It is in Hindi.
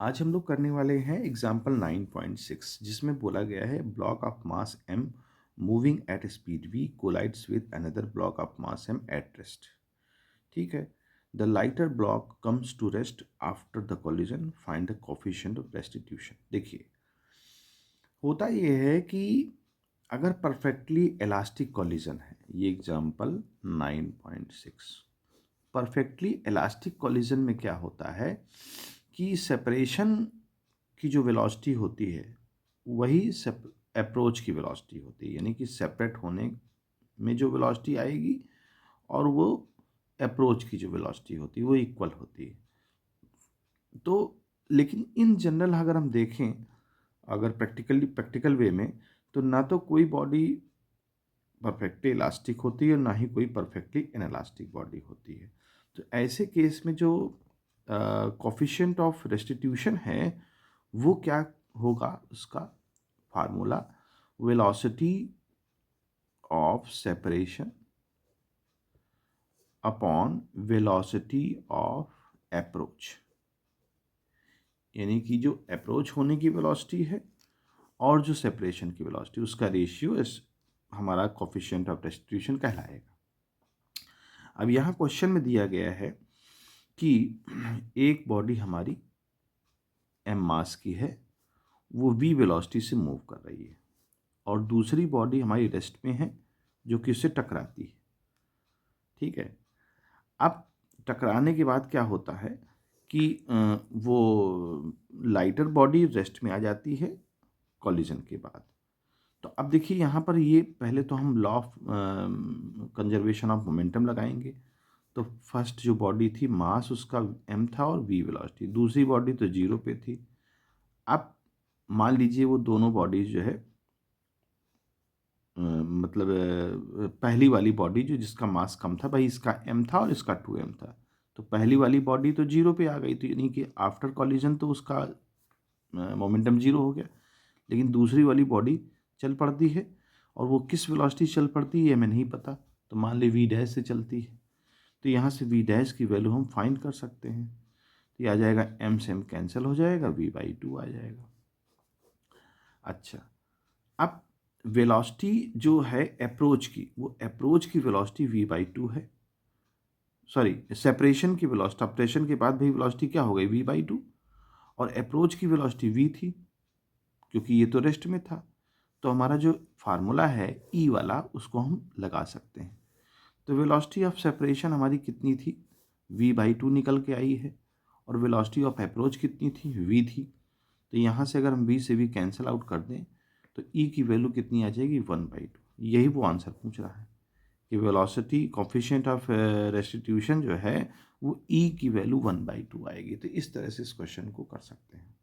आज हम लोग करने वाले हैं एग्जाम्पल 9.6 जिसमें बोला गया है block of mass m moving at speed v collides with another block of mass m at rest. ठीक है। The lighter block comes to rest after the collision, find the coefficient of restitution. देखिए, होता यह है कि अगर परफेक्टली इलास्टिक कोलिजन है, ये एग्जाम्पल 9.6, परफेक्टली इलास्टिक कोलिजन में क्या होता है कि सेपरेशन की जो वेलोसिटी होती है वही अप्रोच की वेलोसिटी होती है, यानी कि सेपरेट होने में जो वेलोसिटी आएगी और वो अप्रोच की जो वेलोसिटी होती है वो इक्वल होती है। तो लेकिन इन जनरल अगर हम देखें, अगर प्रैक्टिकल वे में, तो ना तो कोई बॉडी परफेक्टली इलास्टिक होती है, ना ही कोई परफेक्टली इनइलास्टिक बॉडी होती है। तो ऐसे केस में जो कोफिशिएंट ऑफ रेस्टिट्यूशन है वो क्या होगा, उसका formula velocity of separation upon velocity of approach, यानी कि जो अप्रोच होने की वेलोसिटी है और जो सेपरेशन की वेलोसिटी, उसका रेशियो इस हमारा कोफिशिएंट ऑफ रेस्टिट्यूशन कहलाएगा। अब यहाँ क्वेश्चन में दिया गया है कि एक बॉडी हमारी m मास की है, वो v वेलोसिटी से मूव कर रही है, और दूसरी बॉडी हमारी रेस्ट में है जो कि उससे टकराती है। ठीक है। अब टकराने के बाद क्या होता है कि वो लाइटर बॉडी रेस्ट में आ जाती है कॉलिजन के बाद। तो अब देखिए यहाँ पर, ये पहले तो हम law of conservation of momentum लगाएंगे। तो फर्स्ट जो बॉडी थी, मास उसका m था और v वेलोसिटी, दूसरी बॉडी तो 0 पे थी। अब मान लीजिए वो दोनों बॉडीज जो है मतलब पहली वाली बॉडी जो जिसका मास कम था, भाई इसका m था और इसका 2m था, तो पहली वाली बॉडी तो 0 पे आ गई थी, यानी कि आफ्टर कॉलिजन तो उसका मोमेंटम 0 हो गया। लेकिन दूसरी वाली बॉडी चल पड़ती है, और वो किस वेलोसिटी चल पड़ती है हमें नहीं पता, तो मान ली v डैश से चलती है। तो यहाँ से v डैश की वैल्यू हम फाइंड कर सकते हैं। तो ये आ जाएगा, m से m कैंसिल हो जाएगा, v/2 आ जाएगा। अच्छा, अब वेलोसिटी जो है अप्रोच की, वो अप्रोच की वेलोसिटी v/2 है। सॉरी, सेपरेशन की वेलोसिटी, सेपरेशन के बाद भाई वेलोसिटी क्या हो गई, v/2, और अप्रोच की वेलोसिटी v थी क्योंकि ये तो रेस्ट में था। तो हमारा जो फार्मूला है ई वाला, उसको हम लगा सकते हैं। तो वेलोसिटी ऑफ सेपरेशन हमारी कितनी थी, v/2 निकल के आई है, और वेलोसिटी ऑफ अप्रोच कितनी थी, v थी। तो यहाँ से अगर हम v से v कैंसिल आउट कर दें तो e की वैल्यू कितनी आ जाएगी, 1/2। यही वो आंसर पूछ रहा है कि वेलोसिटी कोफिशिएंट ऑफ रेस्टिट्यूशन जो है वो e की वैल्यू 1/2 आएगी। तो इस तरह से इस क्वेश्चन को कर सकते हैं।